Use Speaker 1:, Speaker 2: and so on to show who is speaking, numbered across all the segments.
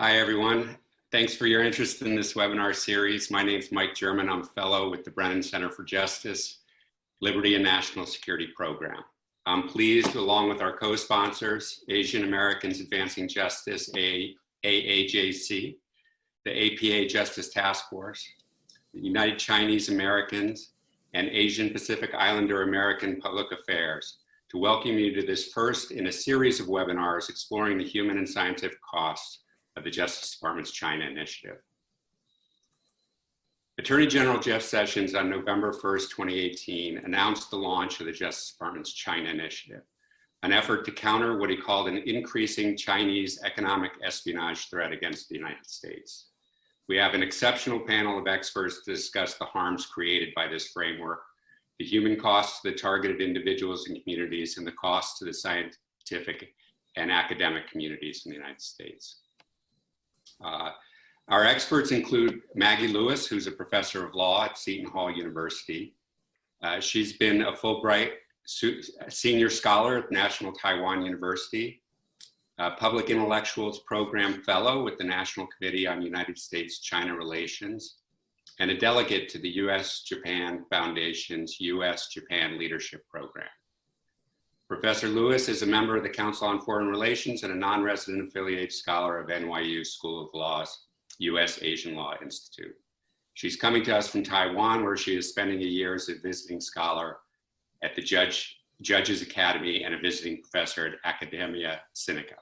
Speaker 1: Hi, everyone. Thanks for your interest in this webinar series. My name is Mike German. I'm a fellow with the Brennan Center for Justice, Liberty, and National Security Program. I'm pleased, along with our co-sponsors, Asian Americans Advancing Justice, AAJC, the APA Justice Task Force, the United Chinese Americans, and Asian Pacific Islander American Public Affairs, to welcome you to this first in a series of webinars exploring the human and scientific costs of the Justice Department's China Initiative. Attorney General Jeff Sessions on November 1st, 2018, announced the launch of the Justice Department's China Initiative, an effort to counter what he called an increasing Chinese economic espionage threat against the United States. We have an exceptional panel of experts to discuss the harms created by this framework, the human costs to the targeted individuals and communities, and the costs to the scientific and academic communities in the United States. Our experts include Maggie Lewis, who's a professor of law at Seton Hall University. She's been a Fulbright senior scholar at National Taiwan University, a Public Intellectuals Program Fellow with the National Committee on United States-China Relations, and a delegate to the U.S.-Japan Foundation's U.S.-Japan Leadership Program. Professor Lewis is a member of the Council on Foreign Relations and a non-resident affiliated scholar of NYU School of Law's U.S. Asian Law Institute. She's coming to us from Taiwan, where she is spending a year as a visiting scholar at the Judges Academy and a visiting professor at Academia Sinica.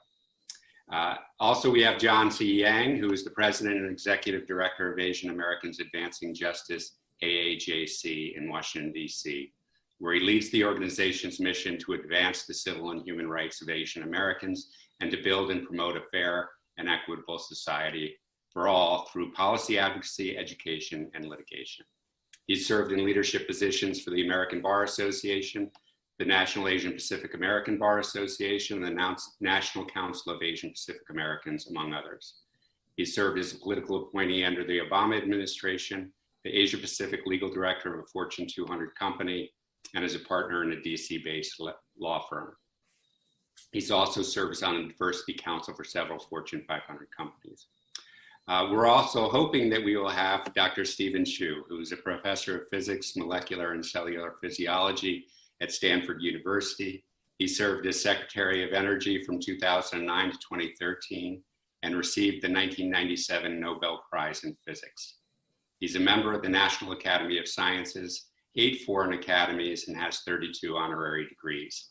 Speaker 1: Also, we have John C. Yang, who is the President and Executive Director of Asian Americans Advancing Justice, AAJC, in Washington, D.C., where he leads the organization's mission to advance the civil and human rights of Asian Americans and to build and promote a fair and equitable society for all through policy advocacy, education, and litigation. He's served in leadership positions for the American Bar Association, the National Asian Pacific American Bar Association, and the National Council of Asian Pacific Americans, among others. He served as a political appointee under the Obama administration, the Asia Pacific legal director of a Fortune 200 company, and as a partner in a DC-based law firm. He's also served on a diversity council for several Fortune 500 companies. We're also hoping that we will have Dr. Stephen Chu, who is a professor of physics, molecular and cellular physiology at Stanford University. He served as Secretary of Energy from 2009 to 2013 and received the 1997 Nobel Prize in Physics. He's a member of the National Academy of Sciences, 8 foreign academies, and has 32 honorary degrees.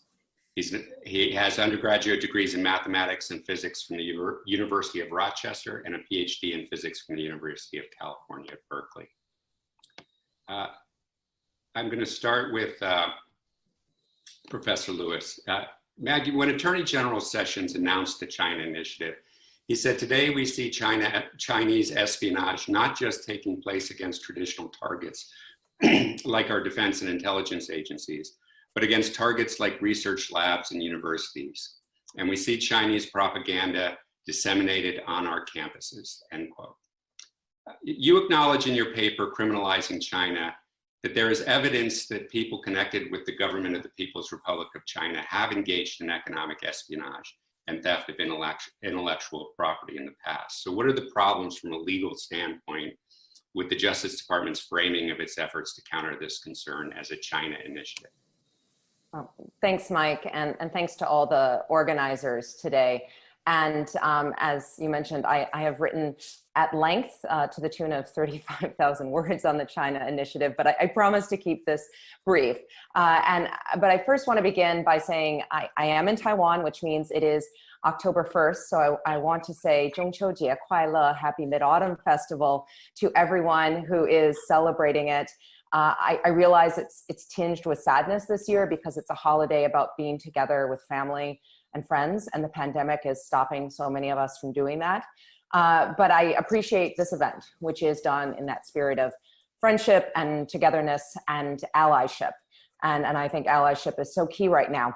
Speaker 1: He has undergraduate degrees in mathematics and physics from the University of Rochester and a PhD in physics from the University of California at Berkeley. I'm going to start with Professor Lewis. Maggie, when Attorney General Sessions announced the China Initiative, he said, "Today we see Chinese espionage not just taking place against traditional targets, like our defense and intelligence agencies, but against targets like research labs and universities. And we see Chinese propaganda disseminated on our campuses," end quote. You acknowledge in your paper, Criminalizing China, that there is evidence that people connected with the government of the People's Republic of China have engaged in economic espionage and theft of intellectual property in the past. So what are the problems from a legal standpoint with the Justice Department's framing of its efforts to counter this concern as a China initiative?
Speaker 2: Thanks, Mike, and thanks to all the organizers today. And as you mentioned, I have written at length to the tune of 35,000 words on the China Initiative, but I promise to keep this brief. But I first want to begin by saying I am in Taiwan, which means it is October 1st. So I want to say 中秋节快乐, Happy Mid-Autumn Festival to everyone who is celebrating it. I realize it's tinged with sadness this year because it's a holiday about being together with family and friends, and the pandemic is stopping so many of us from doing that. But I appreciate this event, which is done in that spirit of friendship and togetherness and allyship. And I think allyship is so key right now.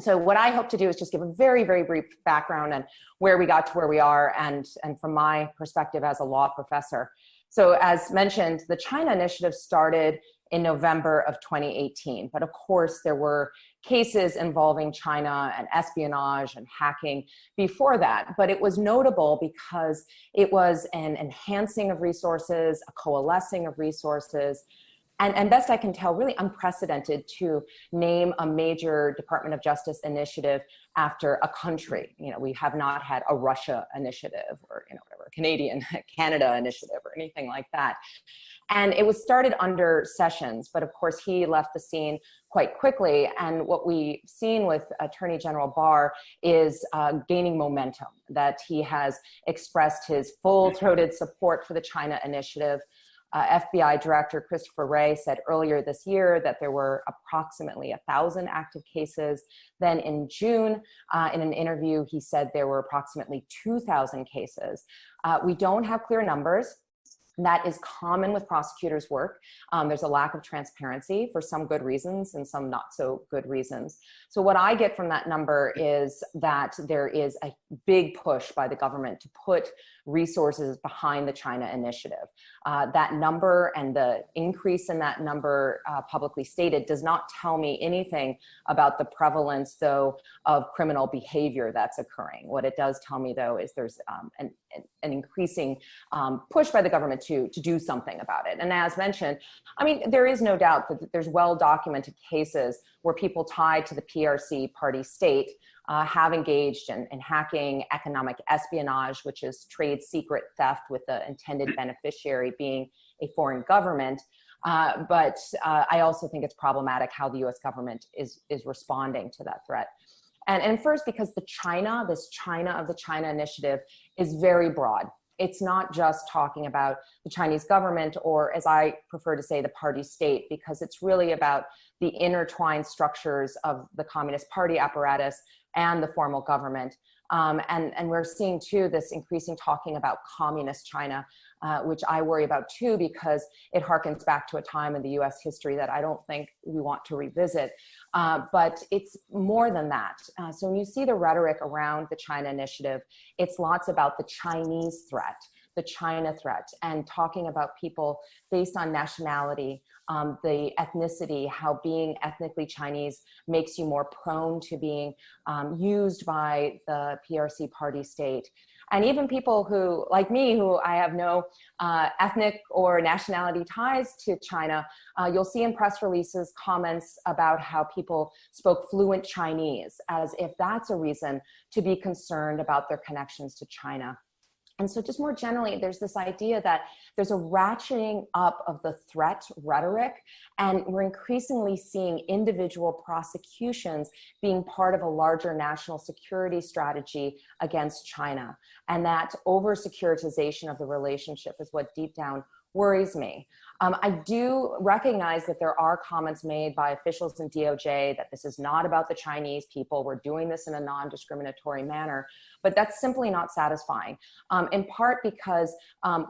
Speaker 2: So what I hope to do is just give a very, very brief background on where we got to where we are and from my perspective as a law professor. So as mentioned, the China Initiative started in November of 2018. But of course, there were cases involving China and espionage and hacking before that. But it was notable because it was an enhancing of resources, a coalescing of resources, and best I can tell, really unprecedented to name a major Department of Justice initiative after a country. You know, we have not had a Russia initiative or, you know, whatever, Canada initiative or anything like that. And it was started under Sessions, but of course he left the scene quite quickly. And what we've seen with Attorney General Barr is gaining momentum, that he has expressed his full-throated support for the China initiative. FBI Director Christopher Wray said earlier this year that there were approximately 1,000 active cases. Then in June, in an interview, he said there were approximately 2,000 cases. We don't have clear numbers. That is common with prosecutors' work. There's a lack of transparency for some good reasons and some not so good reasons. So what I get from that number is that there is a big push by the government to put resources behind the China initiative. That number and the increase in that number publicly stated does not tell me anything about the prevalence, though, of criminal behavior that's occurring. What it does tell me, though, is there's an increasing push by the government to do something about it. And as mentioned, I mean, there is no doubt that there's well-documented cases where people tied to the PRC party state have engaged in hacking, economic espionage, which is trade secret theft with the intended beneficiary being a foreign government. But I also think it's problematic how the US government is responding to that threat. And first, because this China of the China initiative is very broad. It's not just talking about the Chinese government, or as I prefer to say, the party state, because it's really about the intertwined structures of the Communist Party apparatus and the formal government. And we're seeing too this increasing talking about communist China, which I worry about too, because it harkens back to a time in the US history that I don't think we want to revisit. But it's more than that. So when you see the rhetoric around the China initiative, it's lots about the Chinese threat, the China threat, and talking about people based on nationality, the ethnicity, how being ethnically Chinese makes you more prone to being used by the PRC party state. And even people who, like me, who I have no ethnic or nationality ties to China, you'll see in press releases comments about how people spoke fluent Chinese, as if that's a reason to be concerned about their connections to China. And so just more generally, there's this idea that there's a ratcheting up of the threat rhetoric, and we're increasingly seeing individual prosecutions being part of a larger national security strategy against China. And that over-securitization of the relationship is what deep down worries me. I do recognize that there are comments made by officials in DOJ that this is not about the Chinese people. We're doing this in a non-discriminatory manner, but that's simply not satisfying. In part because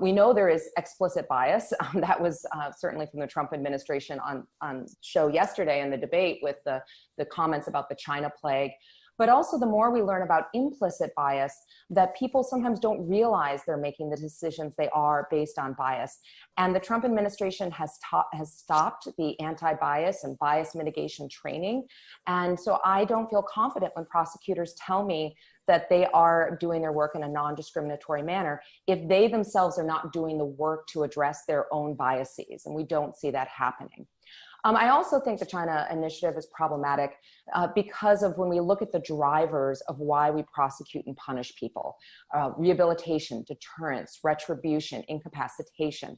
Speaker 2: we know there is explicit bias. That was certainly from the Trump administration on show yesterday in the debate with the comments about the China plague. But also the more we learn about implicit bias, that people sometimes don't realize they're making the decisions they are based on bias. And the Trump administration has stopped the anti-bias and bias mitigation training. And so I don't feel confident when prosecutors tell me that they are doing their work in a non-discriminatory manner if they themselves are not doing the work to address their own biases. And we don't see that happening. I also think the China initiative is problematic because of when we look at the drivers of why we prosecute and punish people: rehabilitation, deterrence, retribution, incapacitation.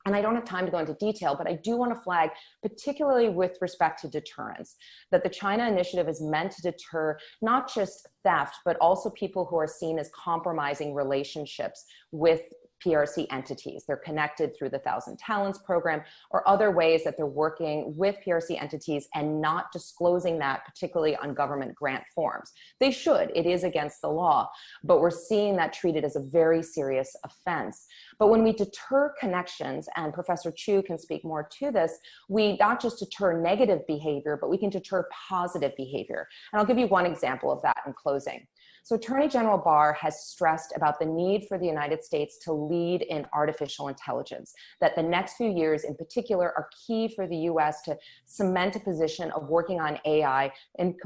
Speaker 2: And I don't have time to go into detail, but I do want to flag, particularly with respect to deterrence, that the China initiative is meant to deter not just theft, but also people who are seen as compromising relationships with PRC entities. They're connected through the Thousand Talents program or other ways that they're working with PRC entities and not disclosing that, particularly on government grant forms. They should. It is against the law, but we're seeing that treated as a very serious offense. But when we deter connections, and Professor Chu can speak more to this, we not just deter negative behavior, but we can deter positive behavior. And I'll give you one example of that in closing. So Attorney General Barr has stressed about the need for the United States to lead in artificial intelligence, that the next few years in particular are key for the US to cement a position of working on AI in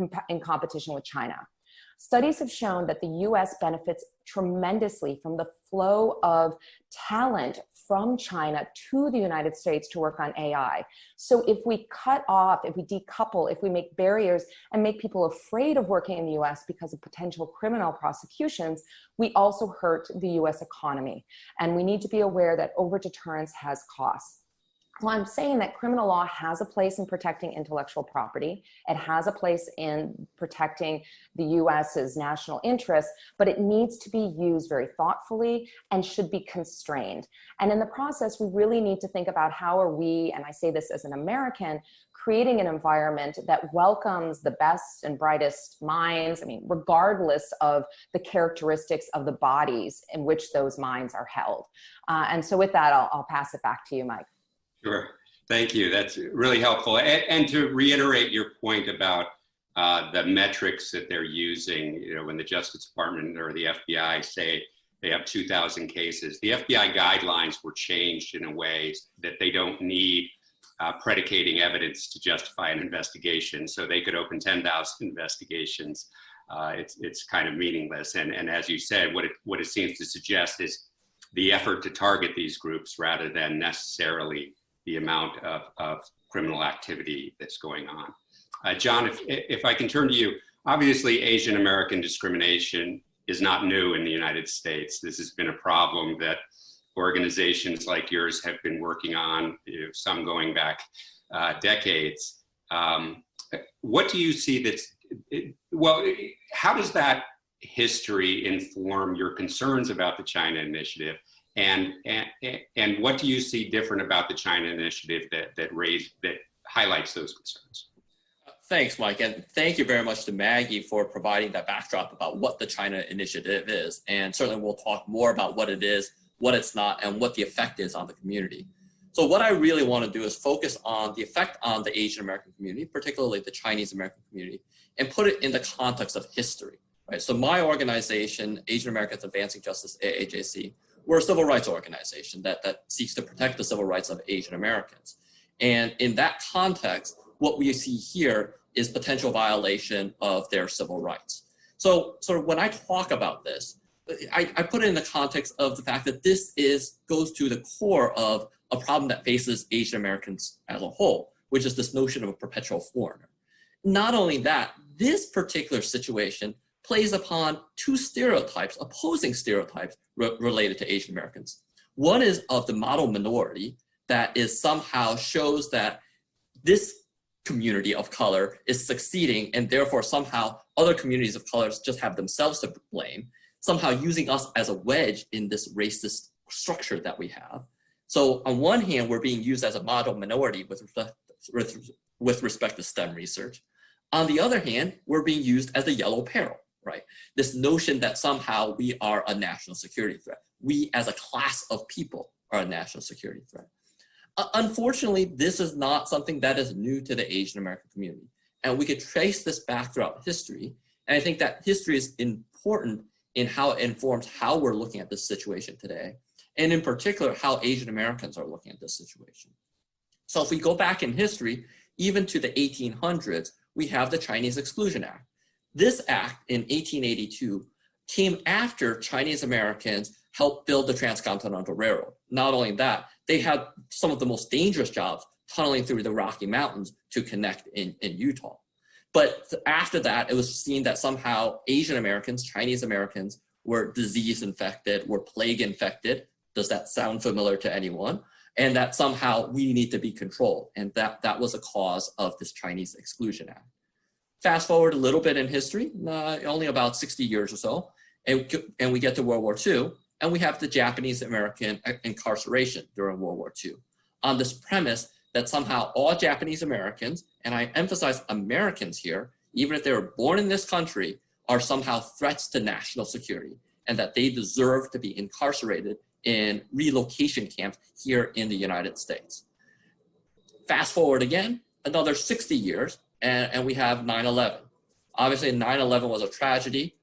Speaker 2: competition with China. Studies have shown that the US benefits tremendously from the flow of talent from China to the United States to work on AI. So if we cut off, if we decouple, if we make barriers and make people afraid of working in the US because of potential criminal prosecutions, we also hurt the US economy. And we need to be aware that over-deterrence has costs. Well, I'm saying that criminal law has a place in protecting intellectual property. It has a place in protecting the US's national interests, but it needs to be used very thoughtfully and should be constrained. And in the process, we really need to think about how are we, and I say this as an American, creating an environment that welcomes the best and brightest minds, I mean, regardless of the characteristics of the bodies in which those minds are held. And so with that, I'll pass it back to you, Mike.
Speaker 1: Sure. Thank you. That's really helpful. And to reiterate your point about the metrics that they're using, you know, when the Justice Department or the FBI say they have 2,000 cases, the FBI guidelines were changed in a way that they don't need predicating evidence to justify an investigation. So they could open 10,000 investigations. It's kind of meaningless. And as you said, what it seems to suggest is the effort to target these groups rather than necessarily the amount of criminal activity that's going on. John, if I can turn to you, obviously Asian American discrimination is not new in the United States. This has been a problem that organizations like yours have been working on, you know, some going back decades. What do you see that's, well, how does that history inform your concerns about the China Initiative? And what do you see different about the China Initiative that highlights those concerns?
Speaker 3: Thanks, Mike, and thank you very much to Maggie for providing that backdrop about what the China Initiative is. And certainly we'll talk more about what it is, what it's not, and what the effect is on the community. So what I really want to do is focus on the effect on the Asian American community, particularly the Chinese American community, and put it in the context of history. Right? So my organization, Asian Americans Advancing Justice, AAJC, we're a civil rights organization that seeks to protect the civil rights of Asian Americans. And in that context, what we see here is potential violation of their civil rights. So when I talk about this, I put it in the context of the fact that this goes to the core of a problem that faces Asian Americans as a whole, which is this notion of a perpetual foreigner. Not only that, this particular situation plays upon two stereotypes, opposing stereotypes related to Asian Americans. One is of the model minority that is somehow shows that this community of color is succeeding and therefore somehow other communities of color just have themselves to blame, somehow using us as a wedge in this racist structure that we have. So on one hand, we're being used as a model minority with respect to STEM research. On the other hand, we're being used as the yellow peril. Right? This notion that somehow we are a national security threat. We as a class of people are a national security threat. Unfortunately, this is not something that is new to the Asian American community. And we could trace this back throughout history. And I think that history is important in how it informs how we're looking at this situation today. And in particular, how Asian Americans are looking at this situation. So if we go back in history, even to the 1800s, we have the Chinese Exclusion Act. This act in 1882 came after Chinese Americans helped build the Transcontinental Railroad. Not only that, they had some of the most dangerous jobs tunneling through the Rocky Mountains to connect in Utah. But after that, it was seen that somehow Asian Americans, Chinese Americans were disease infected, were plague infected. Does that sound familiar to anyone? And that somehow we need to be controlled. And that was a cause of this Chinese Exclusion Act. Fast forward a little bit in history, only about 60 years or so, and we get to World War II, and we have the Japanese American incarceration during World War II on this premise that somehow all Japanese Americans, and I emphasize Americans here, even if they were born in this country, are somehow threats to national security, and that they deserve to be incarcerated in relocation camps here in the United States. Fast forward again, another 60 years, and we have 9/11. Obviously, 9/11 was a tragedy,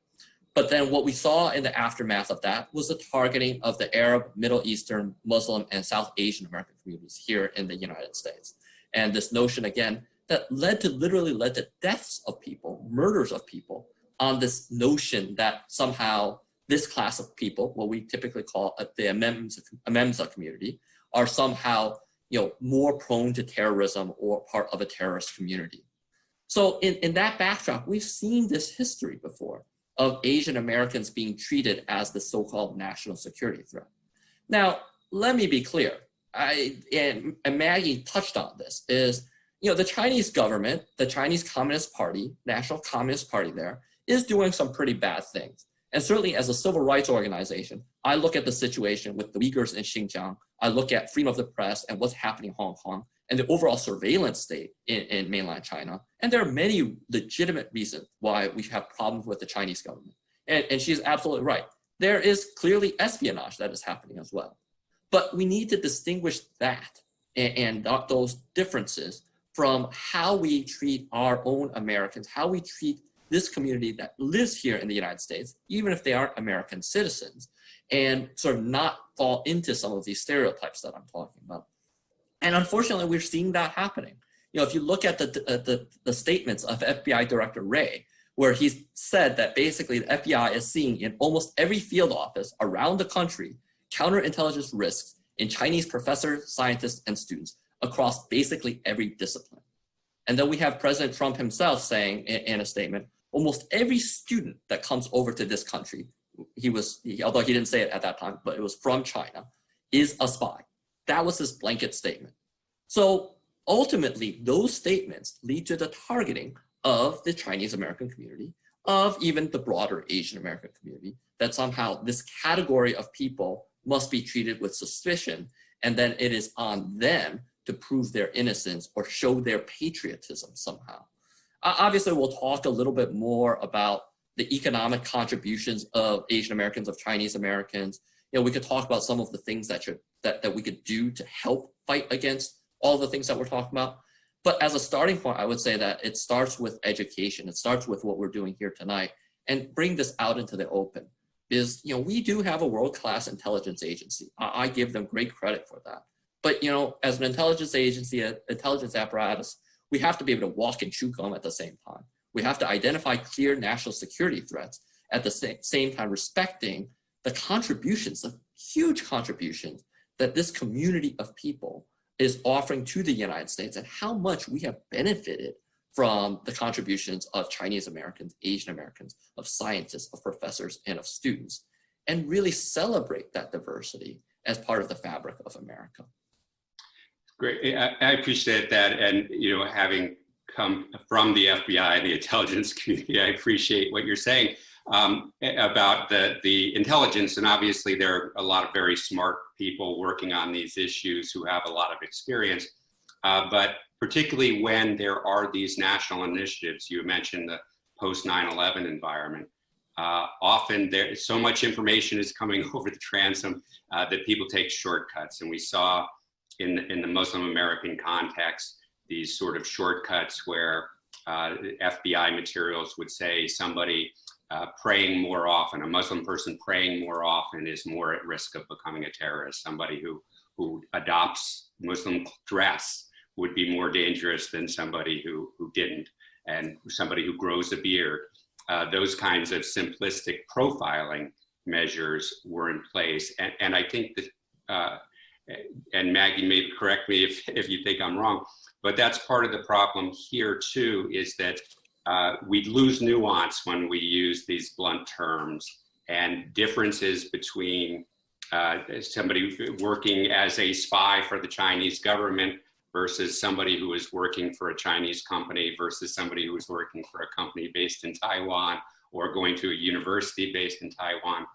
Speaker 3: But then what we saw in the aftermath of that was the targeting of the Arab, Middle Eastern, Muslim, and South Asian American communities here in the United States. And this notion, again, that literally led to deaths of people, murders of people, on this notion that somehow this class of people, what we typically call the Amemza community, are somehow more prone to terrorism or part of a terrorist community. So in that backdrop, we've seen this history before of Asian Americans being treated as the so-called national security threat. Now, let me be clear, and Maggie touched on this, is the Chinese government, the Chinese Communist Party, National Communist Party there, is doing some pretty bad things. And certainly as a civil rights organization, I look at the situation with the Uyghurs in Xinjiang, I look at freedom of the press and what's happening in Hong Kong, and the overall surveillance state in mainland China. And there are many legitimate reasons why we have problems with the Chinese government. And she's absolutely right. There is clearly espionage that is happening as well. But we need to distinguish that and those differences from how we treat our own Americans, how we treat this community that lives here in the United States, even if they aren't American citizens, and sort of not fall into some of these stereotypes that I'm talking about. And unfortunately, we're seeing that happening. If you look at the statements of FBI Director Wray, where he's said that basically the FBI is seeing in almost every field office around the country counterintelligence risks in Chinese professors, scientists, and students across basically every discipline. And then we have President Trump himself saying in a statement, almost every student that comes over to this country, although he didn't say it at that time, but it was from China, is a spy. That was his blanket statement. So ultimately, those statements lead to the targeting of the Chinese American community, of even the broader Asian American community, that somehow this category of people must be treated with suspicion, and then it is on them to prove their innocence or show their patriotism somehow. Obviously, we'll talk a little bit more about the economic contributions of Asian Americans, of Chinese Americans. We could talk about some of the things that we could do to help fight against all the things that we're talking about. But as a starting point, I would say that it starts with education. It starts with what we're doing here tonight, and bring this out into the open. Because we do have a world-class intelligence agency. I give them great credit for that. But as an intelligence agency, an intelligence apparatus, we have to be able to walk and chew gum at the same time. We have to identify clear national security threats at the same time, respecting the contributions, the huge contributions that this community of people is offering to the United States, and how much we have benefited from the contributions of Chinese Americans, Asian Americans, of scientists, of professors, and of students, and really celebrate that diversity as part of the fabric of America.
Speaker 1: Great, I appreciate that. And having come from the FBI, the intelligence community, I appreciate what you're saying about the intelligence. And obviously there are a lot of very smart people working on these issues who have a lot of experience, but particularly when there are these national initiatives, you mentioned the post 9/11 environment, often there so much information is coming over the transom that people take shortcuts. And we saw in the Muslim American context, these sort of shortcuts where FBI materials would say somebody praying more often, a Muslim person praying more often is more at risk of becoming a terrorist. Somebody who adopts Muslim dress would be more dangerous than somebody who didn't, and somebody who grows a beard. Those kinds of simplistic profiling measures were in place. And I think that, and Maggie may correct me if you think I'm wrong, but that's part of the problem here too, is that we lose nuance when we use these blunt terms, and differences between somebody working as a spy for the Chinese government versus somebody who is working for a Chinese company versus somebody who is working for a company based in Taiwan or going to a university based in Taiwan.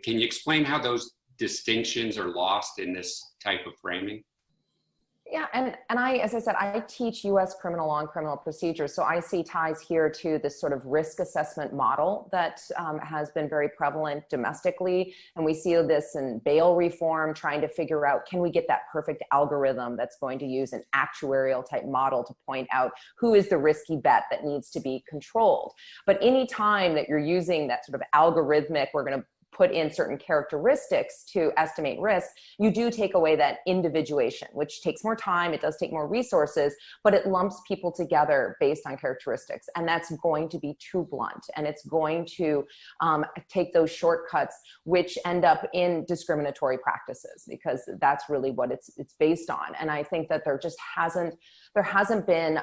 Speaker 1: Can you explain how those distinctions are lost in this type of framing?
Speaker 2: Yeah, and I, as I said, I teach U.S. criminal law and criminal procedure, so I see ties here to this sort of risk assessment model that has been very prevalent domestically, and we see this in bail reform, trying to figure out, can we get that perfect algorithm that's going to use an actuarial type model to point out who is the risky bet that needs to be controlled. But any time that you're using that sort of algorithmic, we're going to put in certain characteristics to estimate risk, you do take away that individuation, which takes more time, it does take more resources, but it lumps people together based on characteristics. And that's going to be too blunt, and it's going to take those shortcuts, which end up in discriminatory practices, because that's really what it's based on. And I think that there hasn't been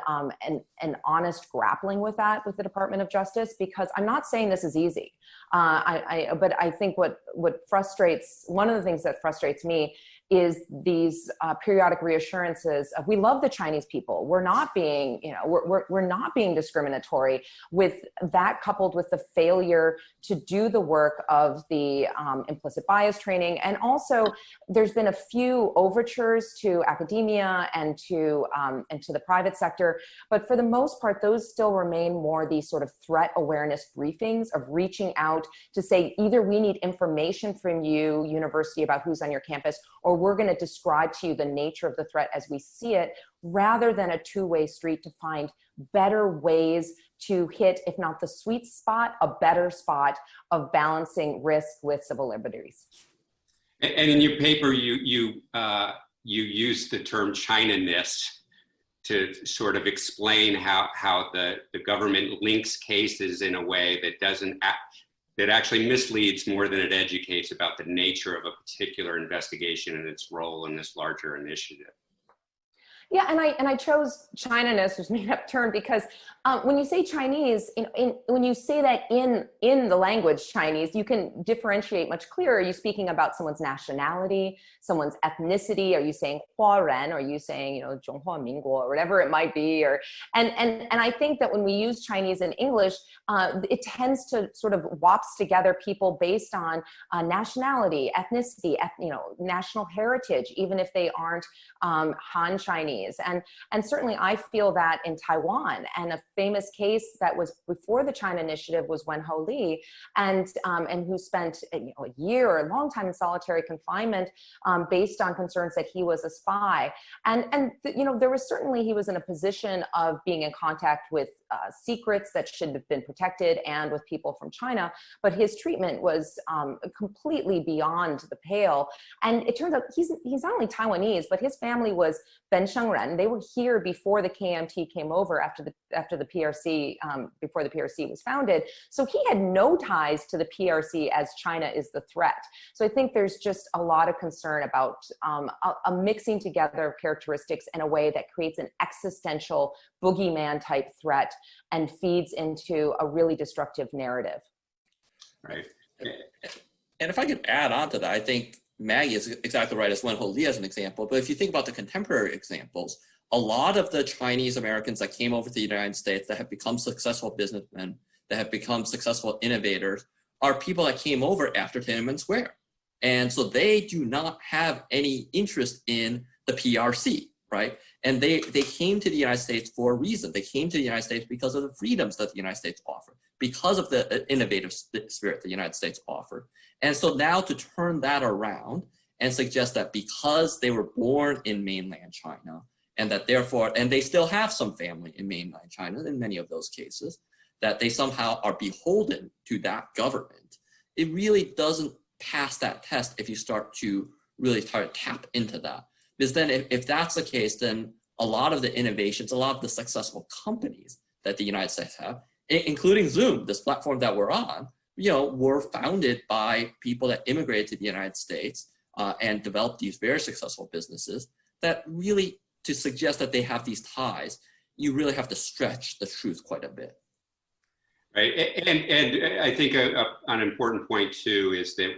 Speaker 2: an honest grappling with that with the Department of Justice, because I'm not saying this is easy. But I think one of the things that frustrates me is these periodic reassurances of, we love the Chinese people. We're not being, we're not being discriminatory, with that coupled with the failure to do the work of the implicit bias training. And also there's been a few overtures to academia and to the private sector, but for the most part, those still remain more these sort of threat awareness briefings of reaching out to say, either we need information from you, university, about who's on your campus, or we're going to describe to you the nature of the threat as we see it, rather than a two-way street to find better ways to hit, if not the sweet spot, a better spot of balancing risk with civil liberties.
Speaker 1: And in your paper, you use the term China-ness to sort of explain how the government links cases in a way that actually misleads more than it educates about the nature of a particular investigation and its role in this larger initiative.
Speaker 2: Yeah, and I chose China-ness, which is a made-up term, because when you say Chinese, when you say that in the language Chinese, you can differentiate much clearer. Are you speaking about someone's nationality, someone's ethnicity? Are you saying Huaran? Or are you saying, Zhonghua Minguo, or whatever it might be? And I think that when we use Chinese in English, it tends to sort of wops together people based on nationality, ethnicity, national heritage, even if they aren't Han Chinese. And certainly I feel that in Taiwan, and a famous case that was before the China Initiative was Wen Ho Lee, and who spent a year or a long time in solitary confinement based on concerns that he was a spy. And there was certainly, he was in a position of being in contact with secrets that should have been protected and with people from China, but his treatment was completely beyond the pale. And it turns out he's not only Taiwanese, but his family was Benshengren. They were here before the KMT came over, after the PRC, before the PRC was founded. So he had no ties to the PRC, as China is the threat. So I think there's just a lot of concern about a mixing together of characteristics in a way that creates an existential boogeyman type threat and feeds into a really destructive narrative.
Speaker 1: Right.
Speaker 3: And if I could add on to that, I think Maggie is exactly right as Wen Ho Lee as an example. But if you think about the contemporary examples, a lot of the Chinese Americans that came over to the United States that have become successful businessmen, that have become successful innovators, are people that came over after Tiananmen Square. And so they do not have any interest in the PRC, right? And they came to the United States for a reason. They came to the United States because of the freedoms that the United States offered, because of the innovative spirit the United States offered. And so now to turn that around and suggest that because they were born in mainland China, and that therefore, and they still have some family in mainland China in many of those cases, that they somehow are beholden to that government, it really doesn't pass that test if you start to really try to tap into that. Because then if that's the case, then a lot of the innovations, a lot of the successful companies that the United States have, including Zoom, this platform that we're on, were founded by people that immigrated to the United States and developed these very successful businesses. That really, to suggest that they have these ties, you really have to stretch the truth quite a bit.
Speaker 1: Right, and I think an important point too is that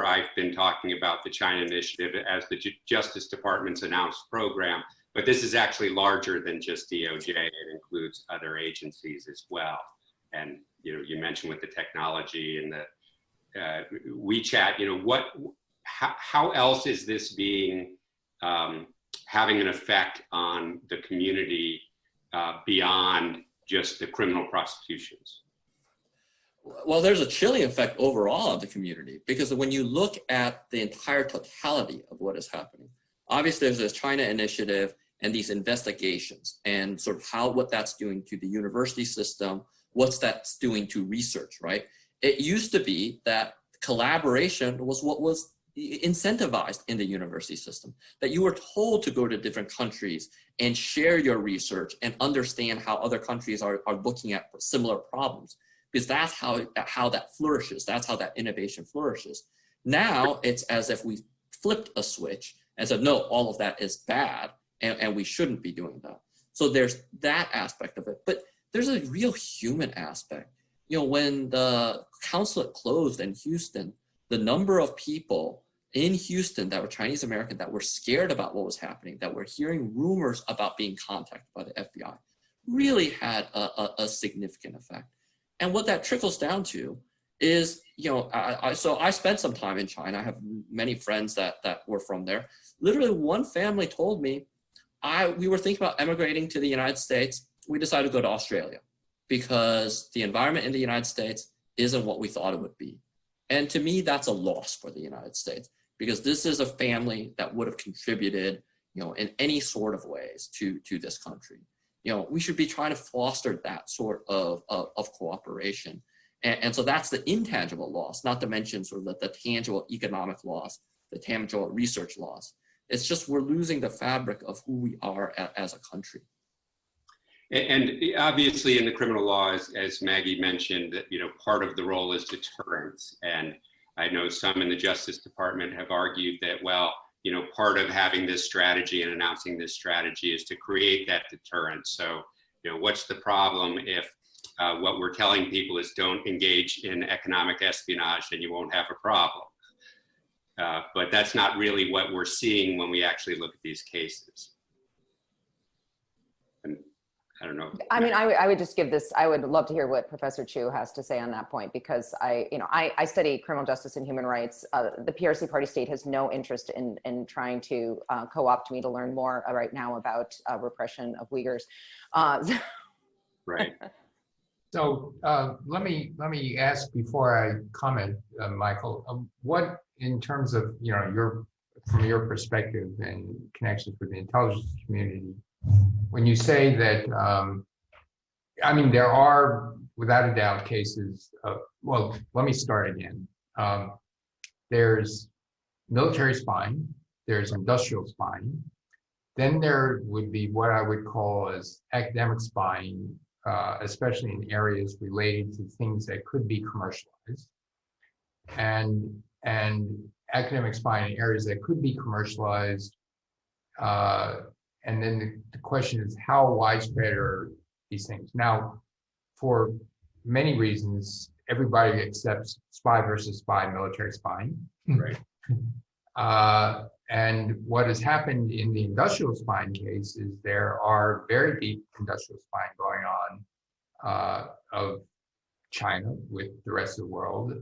Speaker 1: I've been talking about the China Initiative as the Justice Department's announced program, but this is actually larger than just DOJ. It includes other agencies as well. And you mentioned with the technology and the WeChat, how else is this being having an effect on the community beyond just the criminal prosecutions?
Speaker 3: Well, there's a chilling effect overall on the community, because when you look at the entire totality of what is happening, obviously there's this China initiative and these investigations and sort of what that's doing to the university system, what's that's doing to research, right? It used to be that collaboration was what was incentivized in the university system, that you were told to go to different countries and share your research and understand how other countries are looking at similar problems, because that's how that flourishes. That's how that innovation flourishes. Now it's as if we flipped a switch and said, no, all of that is bad and we shouldn't be doing that. So there's that aspect of it, but there's a real human aspect. You know, when the consulate closed in Houston, the number of people in Houston that were Chinese American that were scared about what was happening, that were hearing rumors about being contacted by the FBI, really had a significant effect. And what that trickles down to is, you know, so I spent some time in China. I have many friends that were from there. Literally one family told me, we were thinking about emigrating to the United States. We decided to go to Australia because the environment in the United States isn't what we thought it would be. And to me, that's a loss for the United States, because this is a family that would have contributed, you know, in any sort of ways to this country. You know, we should be trying to foster that sort of cooperation. And so that's the intangible loss, not to mention sort of the tangible economic loss, the tangible research loss. It's just we're losing the fabric of who we are as a country.
Speaker 1: And obviously in the criminal law, as Maggie mentioned, that, you know, part of the role is deterrence. And I know some in the Justice Department have argued that, well, you know, part of having this strategy and announcing this strategy is to create that deterrence. So, you know, what's the problem if what we're telling people is don't engage in economic espionage and you won't have a problem? But that's not really what we're seeing when we actually look at these cases. And I don't know.
Speaker 2: I mean, I would just give this, I would love to hear what Professor Chu has to say on that point, because I study criminal justice and human rights. The PRC party state has no interest in trying to co-opt me to learn more right now about repression of Uyghurs.
Speaker 1: Right.
Speaker 4: So let me ask before I comment, Michael, what in terms of, you know, from your perspective and connections with the intelligence community, when you say that, I mean, there are without a doubt cases of, well, let me start again. There's military spying, there's industrial spying, then there would be what I would call as academic spying, especially in areas related to things that could be commercialized, and academic spying in areas that could be commercialized. And then the question is, how widespread are these things? Now, for many reasons, everybody accepts spy versus spy military spying.
Speaker 1: Right.
Speaker 4: And what has happened in the industrial spying case is there are very deep industrial spying going on of China with the rest of the world.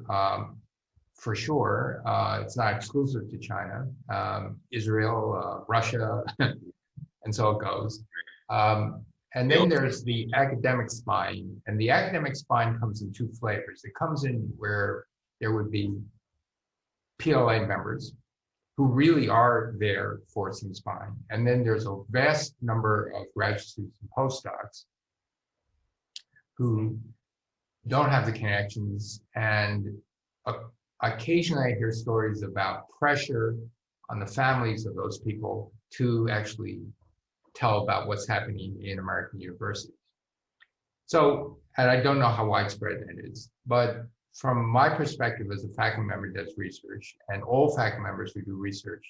Speaker 4: For sure, it's not exclusive to China, Israel, Russia, and so it goes. And then there's the academic spying, and the academic spying comes in two flavors. It comes in where there would be PLA members who really are there for some spying. And then there's a vast number of graduate students and postdocs who don't have the connections, and occasionally I hear stories about pressure on the families of those people to actually tell about what's happening in American universities. So, and I don't know how widespread that is, but from my perspective as a faculty member who does research, and all faculty members who do research,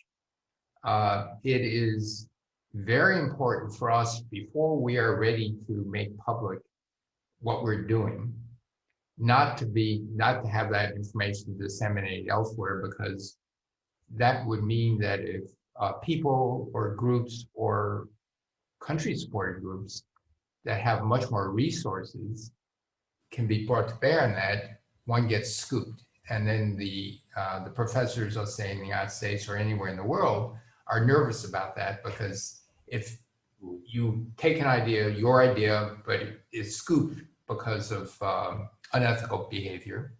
Speaker 4: it is very important for us, before we are ready to make public what we're doing, not to have that information disseminated elsewhere, because that would mean that if people or groups or country-supported groups that have much more resources can be brought to bear on that, one gets scooped. And then the professors, let's say in the United States or anywhere in the world, are nervous about that, because if you take an idea, your idea, but it is scooped because of unethical behavior,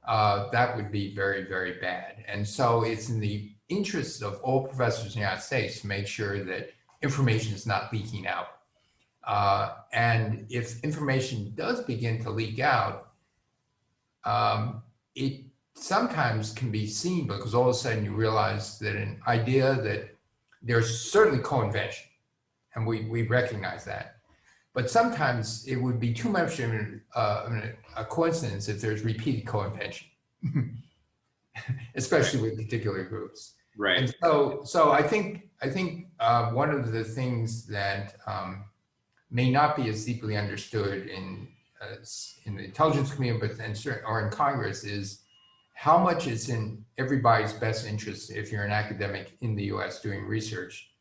Speaker 4: that would be very, very bad. And so it's in the interest of all professors in the United States to make sure that information is not leaking out. And if information does begin to leak out, it sometimes can be seen because all of a sudden you realize that an idea that there's certainly co-invention, and we recognize that. But sometimes it would be too much of a coincidence if there's repeated co-invention, especially with particular groups.
Speaker 1: Right.
Speaker 4: And so I think one of the things that may not be as deeply understood in the intelligence community, or in Congress, is how much is in everybody's best interest, if you're an academic in the U.S. doing research,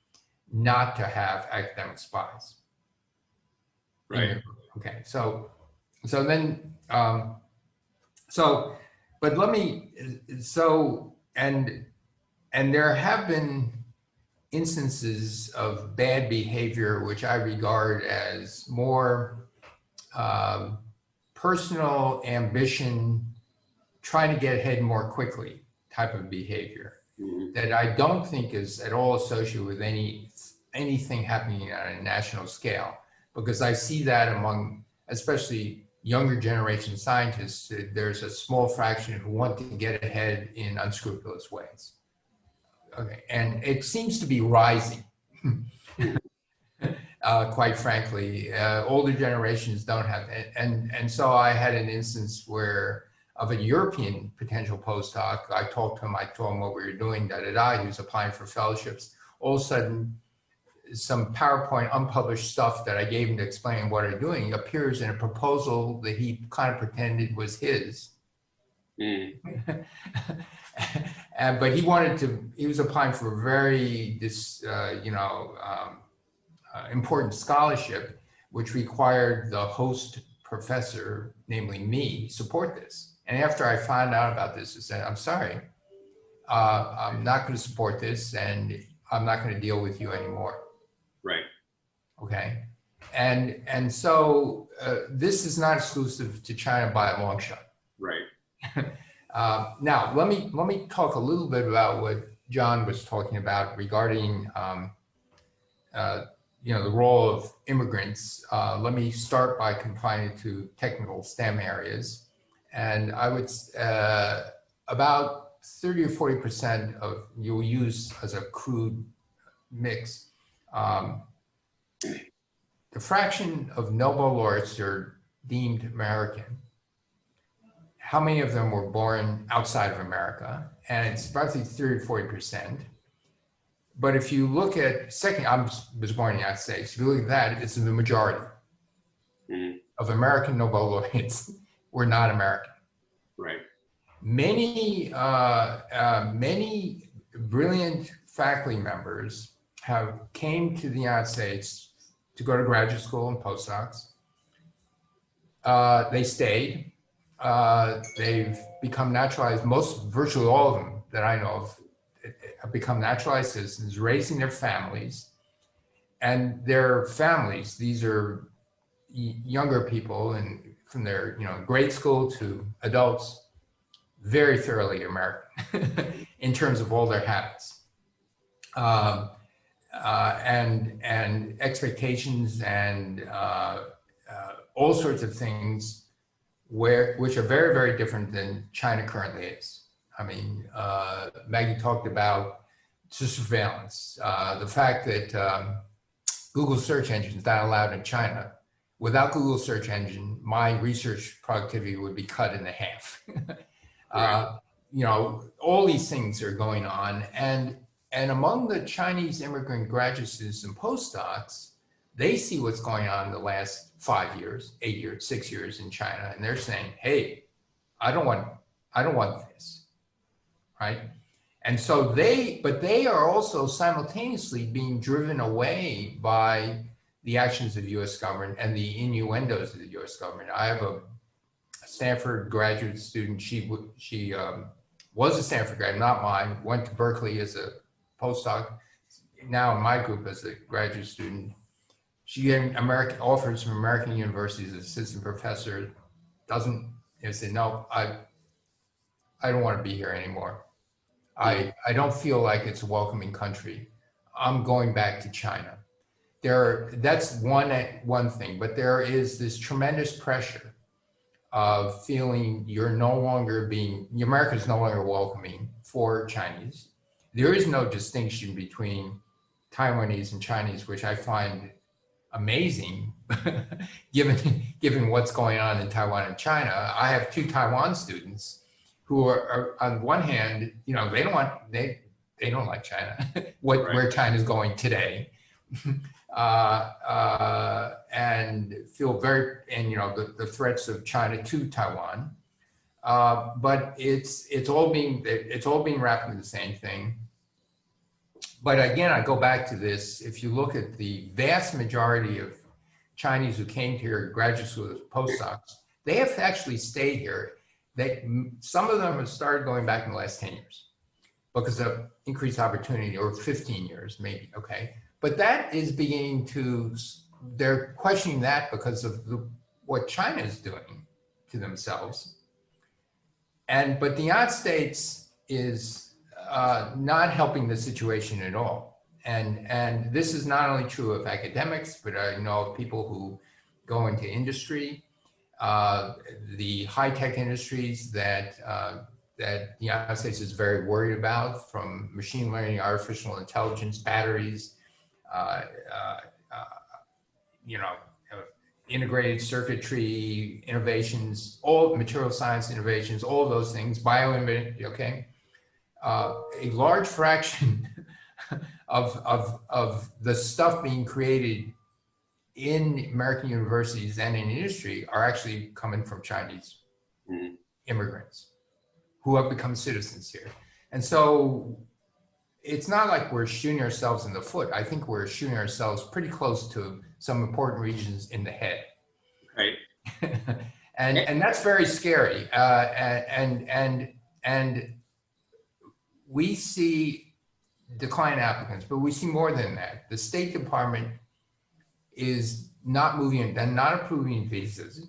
Speaker 4: not to have academic spies.
Speaker 1: Right.
Speaker 4: Okay. But let me. And there have been instances of bad behavior, which I regard as more personal ambition, trying to get ahead more quickly type of behavior, that I don't think is at all associated with anything happening on a national scale, because I see that among especially younger generation scientists. There's a small fraction who want to get ahead in unscrupulous ways. Okay, and it seems to be rising. Quite frankly, older generations don't have it. And so I had an instance where of a European potential postdoc. I told him what we were doing, who's applying for fellowships. All of a sudden, some PowerPoint unpublished stuff that I gave him to explain what I'm doing appears in a proposal that he kind of pretended was his. But he was applying for a very important scholarship, which required the host professor, namely me, support this. And after I found out about this, I said, I'm sorry, I'm not going to support this, and I'm not going to deal with you anymore.
Speaker 1: Right.
Speaker 4: Okay. And so this is not exclusive to China by a long shot.
Speaker 1: Right.
Speaker 4: Now, let me talk a little bit about what John was talking about regarding the role of immigrants. Let me start by confining it to technical STEM areas. And I would, about 30 or 40% of, you'll use as a crude mix, the fraction of Nobel laureates are deemed American. How many of them were born outside of America? And it's roughly 30 to 40%. But if you look at, I was born in the United States. If you look at that, it's the majority of American Nobel laureates were not American.
Speaker 1: Right.
Speaker 4: Many brilliant faculty members came to the United States to go to graduate school and postdocs. They stayed. They've become naturalized. Virtually all of them that I know of have become naturalized citizens, raising their families. And their families, these are younger people, and from their grade school to adults, very thoroughly American in terms of all their habits and expectations and all sorts of things which are very, very different than China currently is. I mean, Maggie talked about surveillance, the fact that Google search engine is not allowed in China. Without Google search engine, my research productivity would be cut in half. All these things are going on, and among the Chinese immigrant graduate students and postdocs, they see what's going on in the last 5 years, 8 years, 6 years in China, and they're saying, "Hey, I don't want this," right? And so they are also simultaneously being driven away by the actions of the U.S. government and the innuendos of the U.S. government. I have a Stanford graduate student. She was a Stanford grad, not mine. Went to Berkeley as a postdoc, now in my group as a graduate student. She getting American offers from American universities as assistant professor. Doesn't, say, no, I don't want to be here anymore. I don't feel like it's a welcoming country. I'm going back to China. That's one thing, but there is this tremendous pressure of feeling America is no longer welcoming for Chinese. There is no distinction between Taiwanese and Chinese, which I find amazing, given what's going on in Taiwan and China. I have 2 Taiwan students who are on one hand, they don't like China, where China's going today, and feel the threats of China to Taiwan, but it's all being wrapped in the same thing. But again, I go back to this. If you look at the vast majority of Chinese who came here, graduate school as postdocs, they have actually stayed here. Some of them have started going back in the last 10 years because of increased opportunity, or 15 years maybe, okay? But that is they're questioning that because of what China is doing to themselves. But the United States is not helping the situation at all. And this is not only true of academics, but I know of people who go into industry, the high-tech industries that the United States is very worried about, from machine learning, artificial intelligence, batteries, integrated circuitry innovations, all material science innovations, all of those things, okay? A large fraction of the stuff being created in American universities and in industry are actually coming from Chinese immigrants who have become citizens here. And so it's not like we're shooting ourselves in the foot. I think we're shooting ourselves pretty close to some important regions in the head.
Speaker 1: Right.
Speaker 4: and that's very scary. And we see decline applicants, but we see more than that. The State Department is not moving and not approving visas,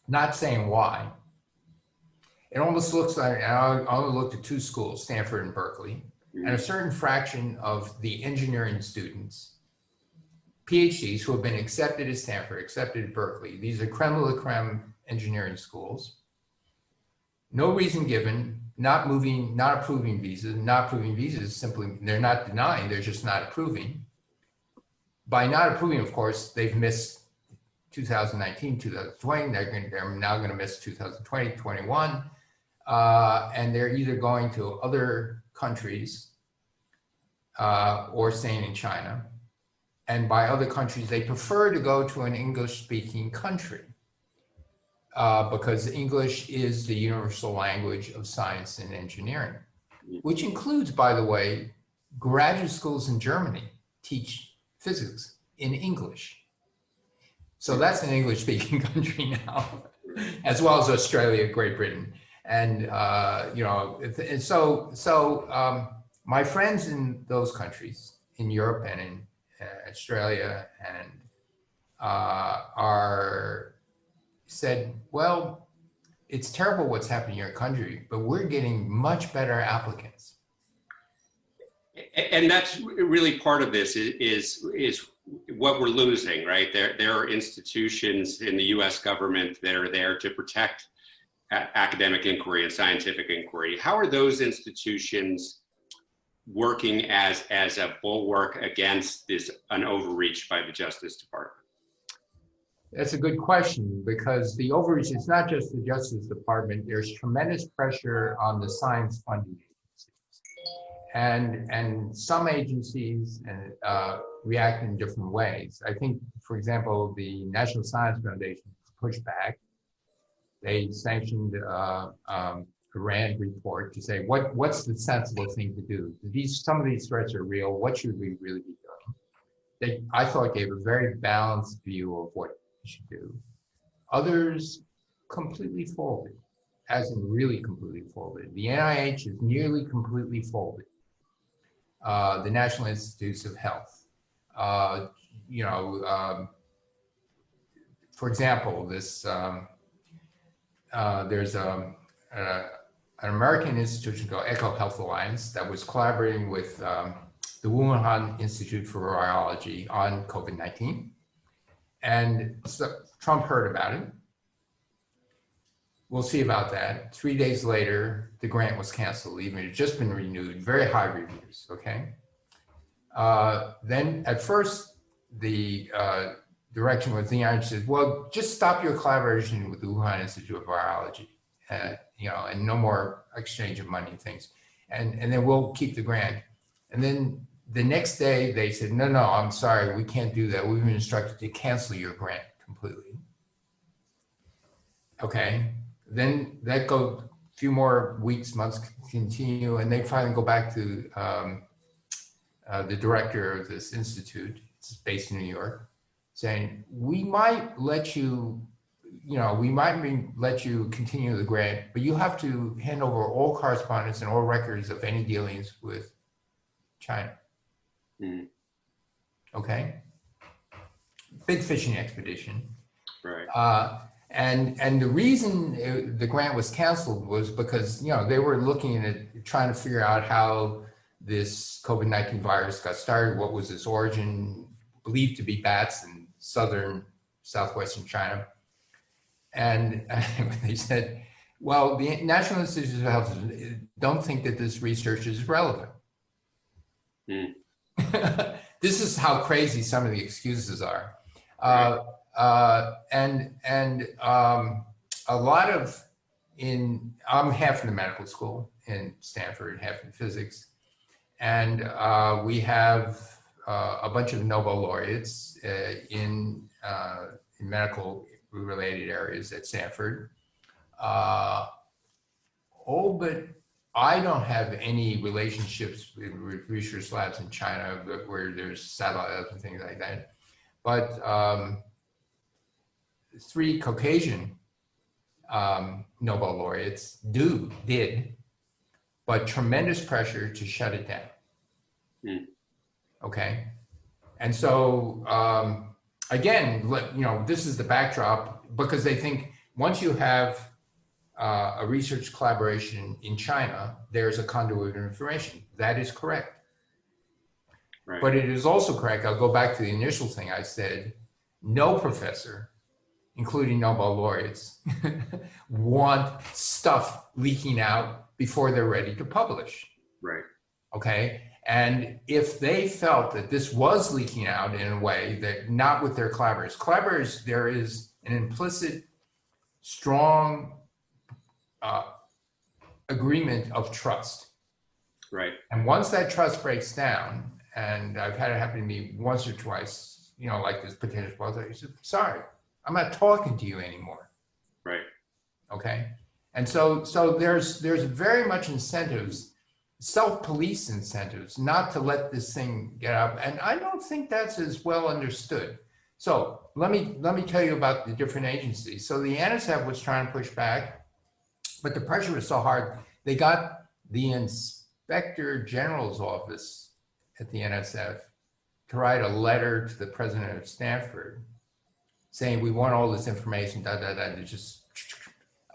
Speaker 4: not saying why. It almost looks like, and I only looked at 2 schools, Stanford and Berkeley, and a certain fraction of the engineering students, PhDs who have been accepted at Stanford, accepted at Berkeley. These are creme de la creme engineering schools. No reason given, not approving visas, simply, they're not denying, they're just not approving. By not approving, of course, they've missed 2019, 2020, they're now going to miss 2020, 21, and they're either going to other countries or staying in China. And by other countries, they prefer to go to an English-speaking country because English is the universal language of science and engineering, which includes, by the way, graduate schools in Germany teach physics in English. So that's an English-speaking country now, as well as Australia, Great Britain. And, and so my friends in those countries, in Europe and in Australia, and said, well, it's terrible what's happening in your country, but we're getting much better applicants.
Speaker 1: And that's really part of this is what we're losing, right? There are institutions in the US government that are there to protect academic inquiry and scientific inquiry. How are those institutions working as a bulwark against an overreach by the Justice Department?
Speaker 4: That's a good question, because the overreach is not just the Justice Department. There's tremendous pressure on the science funding agencies. And some agencies react in different ways. I think, for example, the National Science Foundation pushed back. They sanctioned a RAND report to say, what's the sensible thing to do? Some of these threats are real. What should we really be doing? I thought, gave a very balanced view of what we should do. Others completely folded, as in really completely folded. The NIH is nearly completely folded. the National Institutes of Health. For example, there's an American institution called Eco Health Alliance that was collaborating with the Wuhan Institute for Virology on COVID-19. And so Trump heard about it. We'll see about that. 3 days later, the grant was canceled, even it had just been renewed, very high reviews, okay? Then at first, the direction was the United States, well, just stop your collaboration with the Wuhan Institute of Virology, and no more exchange of money and things. And then we'll keep the grant. And then the next day they said, no, I'm sorry, we can't do that. We've been instructed to cancel your grant completely. Okay, then that goes a few more weeks, months continue, and they finally go back to the director of this institute, it's based in New York, saying, we might let you, let you continue the grant, but you have to hand over all correspondence and all records of any dealings with China. Mm. Okay. Big fishing expedition.
Speaker 1: Right.
Speaker 4: And the reason the grant was canceled was because, they were looking at trying to figure out how this COVID-19 virus got started, what was its origin, believed to be bats in southwestern China. And they said, well, the National Institutes of Health don't think that this research is relevant. Mm. This is how crazy some of the excuses are. Right. A lot of I'm half in the medical school in Stanford, half in physics. And we have a bunch of Nobel laureates in medical related areas at Stanford. But I don't have any relationships with research labs in China where there's satellites and things like that. But 3 Caucasian Nobel laureates did, but tremendous pressure to shut it down. Mm. Okay. And so, again, this is the backdrop, because they think once you have a research collaboration in China, there's a conduit of information. That is correct. Right. But it is also correct, I'll go back to the initial thing I said, no professor, including Nobel laureates, want stuff leaking out before they're ready to publish.
Speaker 1: Right.
Speaker 4: Okay. And if they felt that this was leaking out in a way that not with their collaborators, there is an implicit, strong agreement of trust.
Speaker 1: Right.
Speaker 4: And once that trust breaks down, and I've had it happen to me once or twice, like this potential sponsor, he said, sorry, I'm not talking to you anymore.
Speaker 1: Right.
Speaker 4: Okay. And so there's very much incentives, self-police incentives, not to let this thing get up. And I don't think that's as well understood. So let me tell you about the different agencies. So the NSF was trying to push back, but the pressure was so hard, they got the Inspector General's office at the NSF to write a letter to the president of Stanford saying, we want all this information,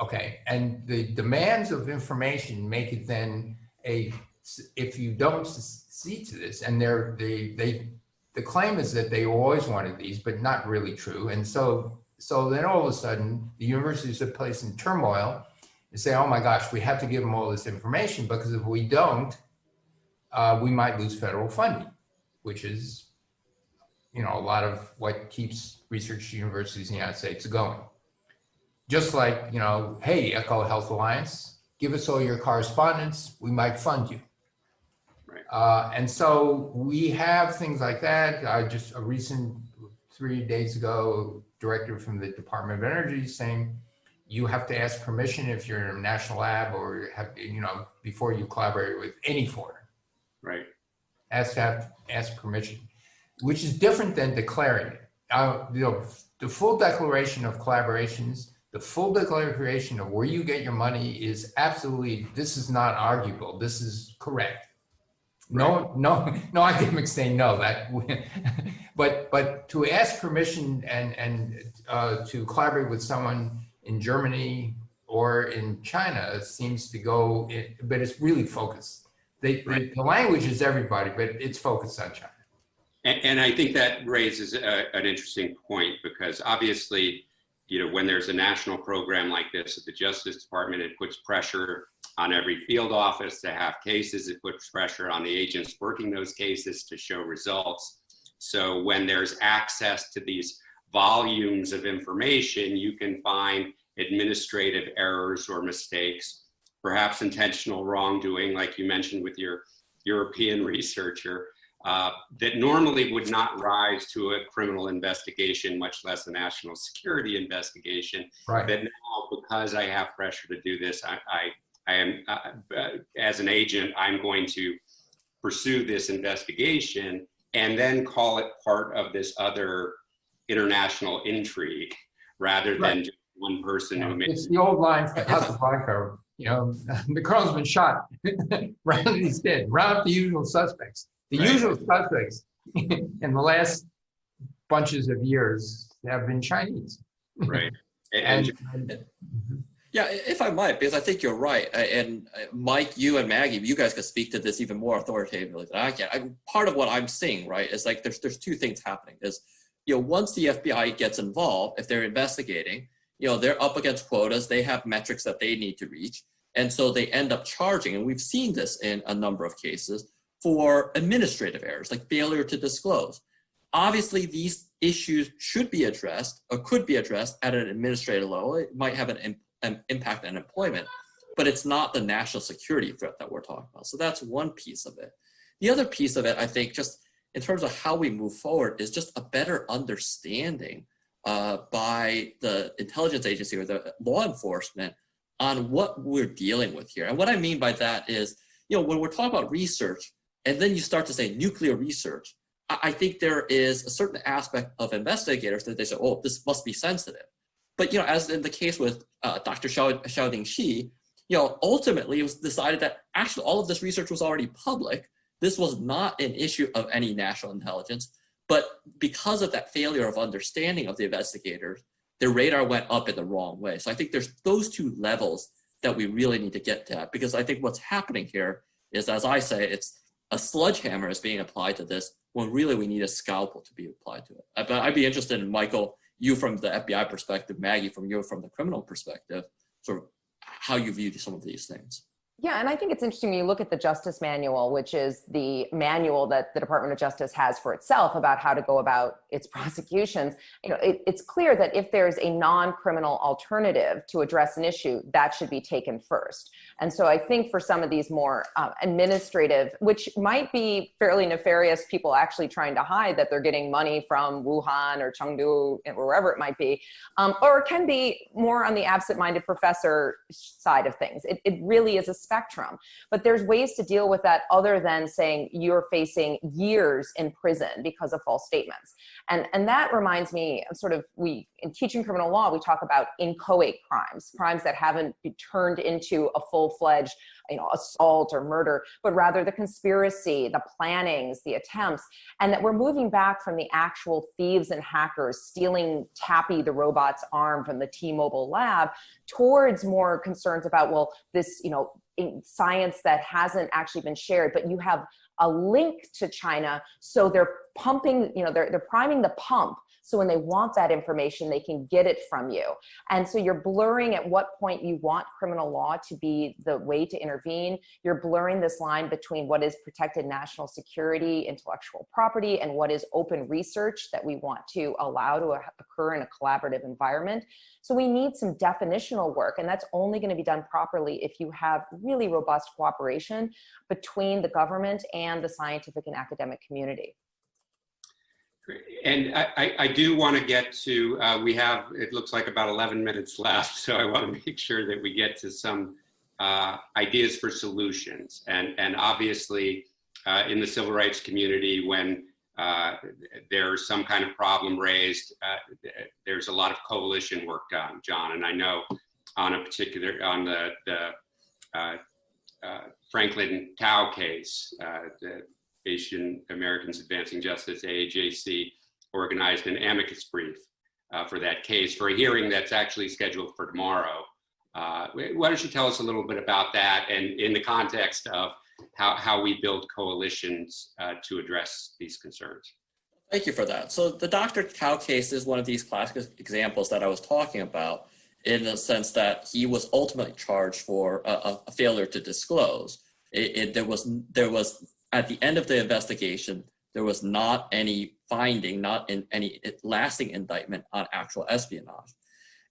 Speaker 4: okay. And the demands of information make it then if you don't see to this, and the claim is that they always wanted these, but not really true. And so then all of a sudden, the universities are placed in turmoil and say, oh my gosh, we have to give them all this information, because if we don't, we might lose federal funding, which is, a lot of what keeps research universities in the United States going. Just like, hey, Eco Health Alliance, give us all your correspondence, we might fund you. Right. And so we have things like that. A recent 3 days ago, director from the Department of Energy saying, you have to ask permission if you're in a national lab or before you collaborate with any foreigner.
Speaker 1: Right.
Speaker 4: Have to ask permission, which is different than declaring it. The full declaration of collaborations, the full declaration of where you get your money is absolutely, this is not arguable. This is correct. No academics say no. That, but to ask permission and to collaborate with someone in Germany or in China seems to go, but it's really focused. The language is everybody, but it's focused on China.
Speaker 1: And I think that raises an interesting point, because obviously, when there's a national program like this at the Justice Department, it puts pressure on every field office to have cases. It puts pressure on the agents working those cases to show results. So when there's access to these volumes of information, you can find administrative errors or mistakes, perhaps intentional wrongdoing, like you mentioned with your European researcher, that normally would not rise to a criminal investigation, much less a national security investigation.
Speaker 4: Right.
Speaker 1: That now, because I have pressure to do this, I am, as an agent, I'm going to pursue this investigation and then call it part of this other international intrigue, rather than just one person who makes.
Speaker 4: It's the old line from Casablanca, the colonel's been shot, round he's dead, round up the usual suspects. The usual suspects in the last bunches of years have been Chinese.
Speaker 1: Right.
Speaker 3: Yeah, if I might, because I think you're right. And Mike, you and Maggie, you guys could speak to this even more authoritatively than I can. Part of what I'm seeing, right, is like there's two things happening. Is, once the FBI gets involved, if they're investigating, they're up against quotas. They have metrics that they need to reach. And so they end up charging, and we've seen this in a number of cases, for administrative errors, like failure to disclose. Obviously, these issues should be addressed or could be addressed at an administrative level. It might have an impact on employment, but it's not the national security threat that we're talking about. So that's one piece of it. The other piece of it, I think, just in terms of how we move forward, is just a better understanding by the intelligence agency or the law enforcement on what we're dealing with here. And what I mean by that is, when we're talking about research, and then you start to say nuclear research, I think there is a certain aspect of investigators that they say, oh, this must be sensitive. But, as in the case with Dr. Xiaoding Shi, ultimately it was decided that actually all of this research was already public. This was not an issue of any national intelligence, but because of that failure of understanding of the investigators, their radar went up in the wrong way. So I think there's those two levels that we really need to get to, because I think what's happening here is, as I say, it's a sledgehammer is being applied to this when really we need a scalpel to be applied to it. But I'd be interested in, Michael, you from the FBI perspective, Maggie from the criminal perspective, sort of how you view some of these things.
Speaker 2: Yeah, and I think it's interesting when you look at the Justice Manual, which is the manual that the Department of Justice has for itself about how to go about its prosecutions. It's clear that if there's a non-criminal alternative to address an issue, that should be taken first. And so I think for some of these more administrative, which might be fairly nefarious, people actually trying to hide that they're getting money from Wuhan or Chengdu or wherever it might be, or it can be more on the absent-minded professor side of things. It really is a spectrum, but there's ways to deal with that other than saying you're facing years in prison because of false statements. And that reminds me of in teaching criminal law, we talk about inchoate crimes that haven't been turned into a full-fledged, assault or murder, but rather the conspiracy, the plannings, the attempts, and that we're moving back from the actual thieves and hackers stealing Tappy the robot's arm from the T-Mobile lab towards more concerns about, well, this, science that hasn't actually been shared, but you have a link to China, so they're pumping, they're priming the pump. So when they want that information, they can get it from you. And so you're blurring at what point you want criminal law to be the way to intervene. You're blurring this line between what is protected national security, intellectual property, and what is open research that we want to allow to occur in a collaborative environment. So we need some definitional work, and that's only going to be done properly if you have really robust cooperation between the government and the scientific and academic community.
Speaker 1: And I do want to get to, we have, it looks like about 11 minutes left, so I want to make sure that we get to some ideas for solutions. And obviously, in the civil rights community, when there's some kind of problem raised, there's a lot of coalition work done, John. And I know on a particular, on the Franklin Tao case, the Asian Americans Advancing Justice, AAJC, organized an amicus brief for that case for a hearing that's actually scheduled for tomorrow. Why don't you tell us a little bit about that, and in the context of how we build coalitions to address these concerns?
Speaker 3: Thank you for that. So the Dr. Cao case is one of these classic examples that I was talking about, in the sense that he was ultimately charged for a failure to disclose. There was at the end of the investigation, there was not any finding, not in any lasting indictment on actual espionage.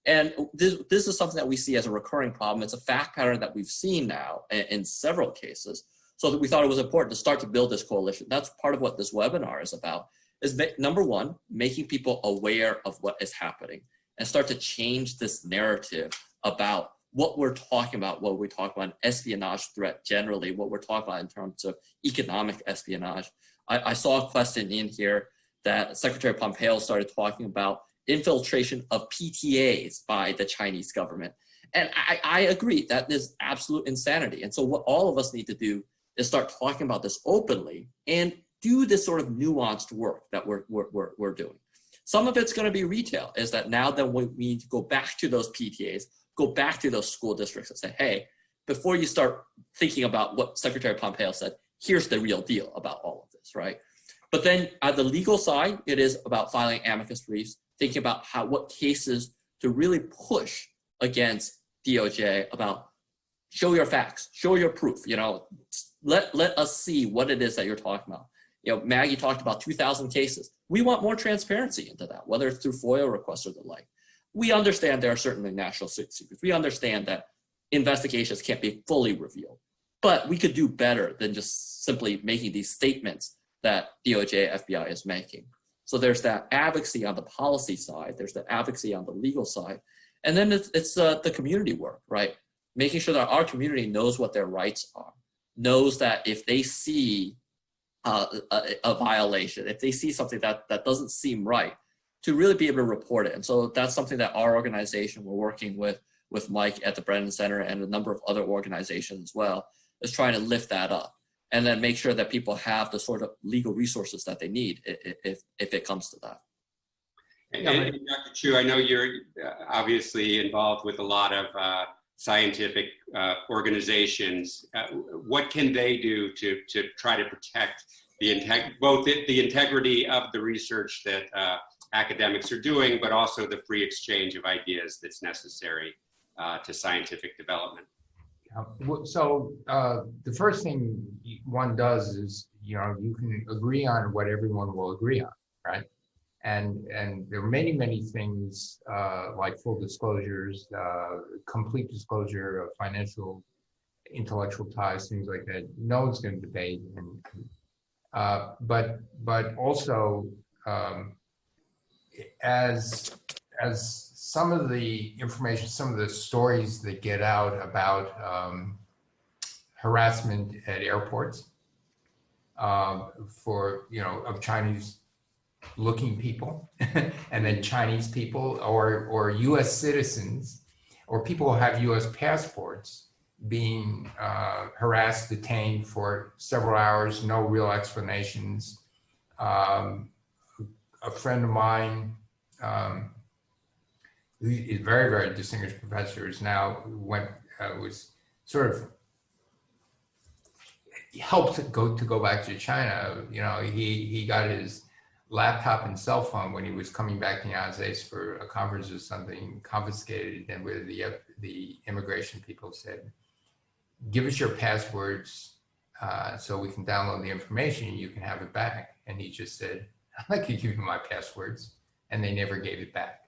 Speaker 3: And this is something that we see as a recurring problem. It's a fact pattern that we've seen now in several cases. So that we thought it was important to start to build this coalition. That's part of what this webinar is about, is number one, making people aware of what is happening and start to change this narrative about what we're talking about, what we talk about espionage threat generally, what we're talking about in terms of economic espionage. I saw a question in here that Secretary Pompeo started talking about infiltration of PTAs by the Chinese government. And I agree, that is absolute insanity. And so what all of us need to do is start talking about this openly and do this sort of nuanced work that we're doing. Some of it's going to be retail, is that now that we need to go back to those PTAs, go back to those school districts and say, hey, before you start thinking about what Secretary Pompeo said, here's the real deal about all of this, right? But then at the legal side, it is about filing amicus briefs, thinking about what cases to really push against DOJ about show your facts, show your proof, let us see what it is that you're talking about. Maggie talked about 2,000 cases. We want more transparency into that, whether it's through FOIA requests or the like. We understand there are certainly national secrets. We understand that investigations can't be fully revealed, but we could do better than just simply making these statements that DOJ, FBI is making. So there's that advocacy on the policy side, there's the advocacy on the legal side, and then it's the community work, right? Making sure that our community knows what their rights are, knows that if they see a violation, if they see something that doesn't seem right, to really be able to report it. And so that's something that our organization, we're working with Mike at the Brennan Center and a number of other organizations as well, is trying to lift that up and then make sure that people have the sort of legal resources that they need if it comes to that.
Speaker 1: And Dr. Chu, I know you're obviously involved with a lot of scientific organizations. What can they do to try to protect both the integrity of the research that academics are doing, but also the free exchange of ideas that's necessary to scientific development?
Speaker 4: So the first thing one does is, you can agree on what everyone will agree on, right? And there are many things like full disclosures, complete disclosure of financial, intellectual ties, things like that. No one's going to debate, but also as some of the information, some of the stories that get out about harassment at airports for of Chinese looking people and then Chinese people or US citizens or people who have US passports being harassed, detained for several hours, no real explanations. A friend of mine, who is very distinguished professor, is now was sort of helped to go back to China. He got his laptop and cell phone when he was coming back to the United States for a conference or something, confiscated, and where the immigration people said, give us your passwords so we can download the information, you can have it back. And he just said, I could give you my passwords, and they never gave it back.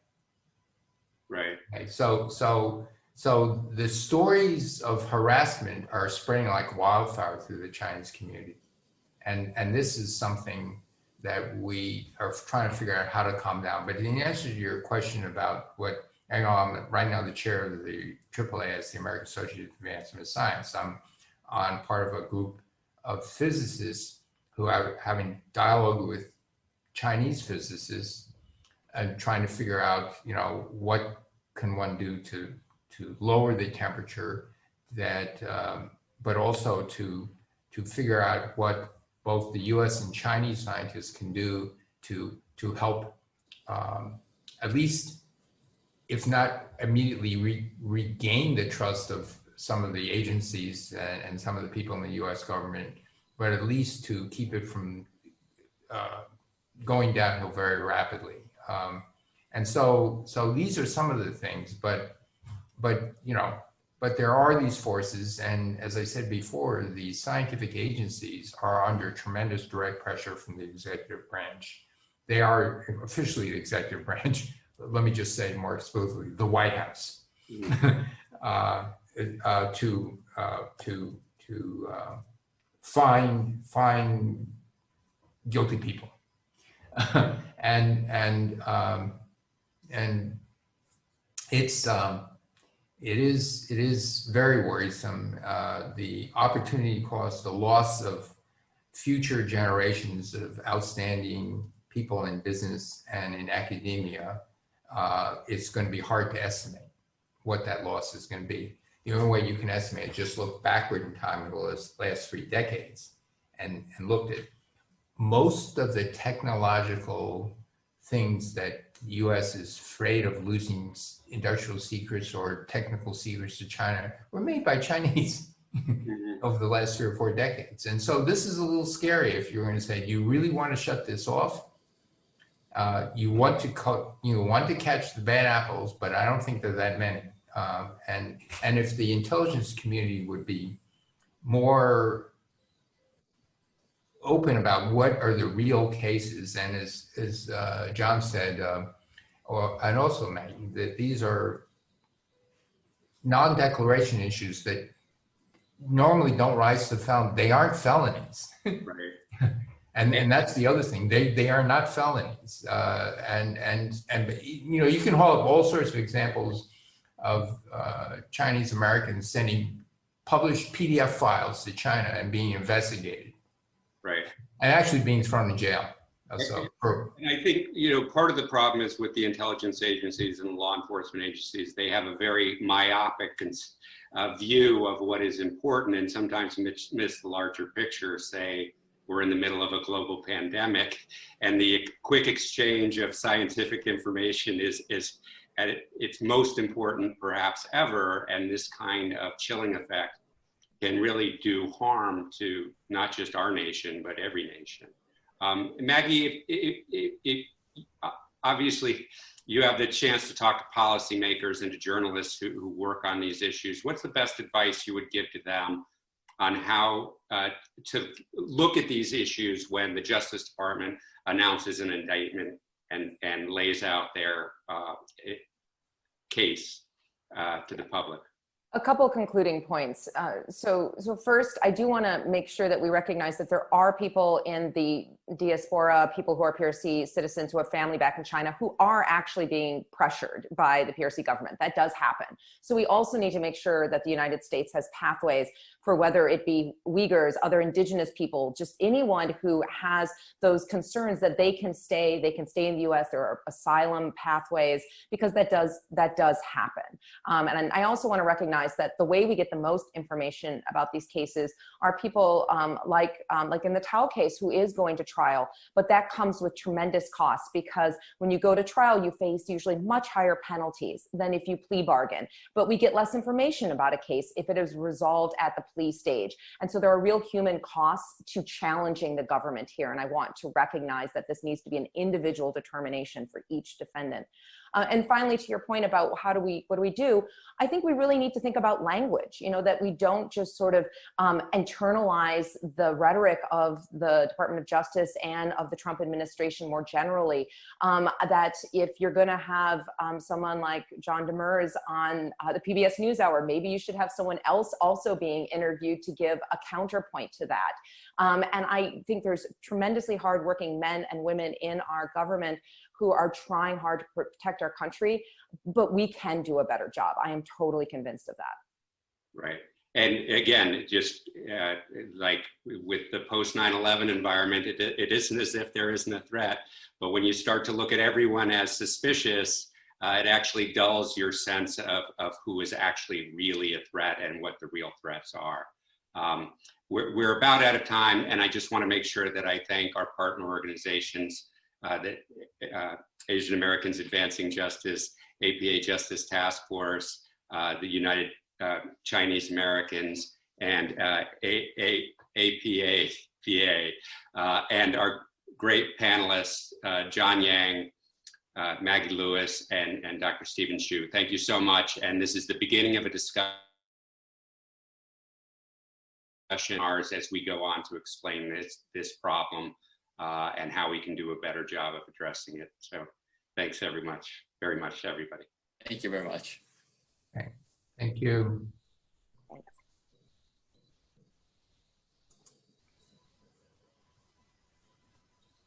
Speaker 1: Right.
Speaker 4: Okay, so the stories of harassment are spreading like wildfire through the Chinese community. And this is something that we are trying to figure out how to calm down. But in answer to your question about what, I'm right now the chair of the AAAS, the American Association of Advancement of Science. I'm on part of a group of physicists who are having dialogue with Chinese physicists and trying to figure out, what can one do to lower the temperature that but also to figure out what both the U.S. and Chinese scientists can do to help at least, if not immediately regain the trust of some of the agencies and some of the people in the U.S. government, but at least to keep it from going downhill very rapidly. And so these are some of the things, but there are these forces, and as I said before, the scientific agencies are under tremendous direct pressure from the executive branch. They are officially the executive branch. Let me just say more explicitly, the White House, to find guilty people, and it is very worrisome. The opportunity cost, the loss of future generations of outstanding people in business and in academia, it's going to be hard to estimate what that loss is going to be. The only way you can estimate is just look backward in time in the last 3 decades and looked at most of the technological things that the U.S. is afraid of losing industrial secrets or technical secrets to China were made by Chinese over the last 3 or 4 decades. And so this is a little scary if you're going to say, do you really want to shut this off? You want to catch the bad apples, but I don't think there are that many. And if the intelligence community would be more open about what are the real cases, and as John said, and also Maggie, that these are non-declaration issues that normally don't rise to felony. They aren't felonies. Right. And that's the other thing. They are not felonies. And you can hold up all sorts of examples of Chinese Americans sending published PDF files to China and being investigated.
Speaker 1: Right.
Speaker 4: And actually being thrown in jail.
Speaker 1: And I think, part of the problem is with the intelligence agencies and law enforcement agencies, they have a very myopic view of what is important and sometimes miss the larger picture. Say, we're in the middle of a global pandemic and the quick exchange of scientific information is at its most important perhaps ever. And this kind of chilling effect can really do harm to not just our nation, but every nation. Maggie, obviously you have the chance to talk to policymakers and to journalists who work on these issues. What's the best advice you would give to them on how to look at these issues when the Justice Department announces an indictment and lays out their case to the public?
Speaker 2: A couple concluding points. So first, I do want to make sure that we recognize that there are people in the diaspora, people who are PRC citizens who have family back in China who are actually being pressured by the PRC government. That does happen. So we also need to make sure that the United States has pathways for whether it be Uyghurs, other indigenous people, just anyone who has those concerns that they can stay in the US. There are asylum pathways, because that does happen. And I also want to recognize that the way we get the most information about these cases are people like in the Tao case, who is going to trial, but that comes with tremendous costs, because when you go to trial, you face usually much higher penalties than if you plea bargain. But we get less information about a case if it is resolved at the plea stage. And so there are real human costs to challenging the government here. And I want to recognize that this needs to be an individual determination for each defendant. And finally, to your point about what do we do? I think we really need to think about language, that we don't just sort of internalize the rhetoric of the Department of Justice and of the Trump administration more generally, that if you're going to have someone like John Demers on the PBS NewsHour, maybe you should have someone else also being interviewed to give a counterpoint to that. And I think there's tremendously hardworking men and women in our government who are trying hard to protect our country, but we can do a better job. I am totally convinced of that.
Speaker 1: Right. And again, just like with the post 9/11 environment, it isn't as if there isn't a threat, but when you start to look at everyone as suspicious, it actually dulls your sense of who is actually really a threat and what the real threats are. We're about out of time, and I just want to make sure that I thank our partner organizations, Asian Americans Advancing Justice, APA Justice Task Force, the United Chinese Americans, and APAPA, and our great panelists, John Yang, Maggie Lewis, and Dr. Stephen Hsu. Thank you so much. And this is the beginning of a discussion ours as we go on to explain this problem and how we can do a better job of addressing it. So thanks very much to everybody.
Speaker 3: Thank you very much.
Speaker 4: Okay. Thank you.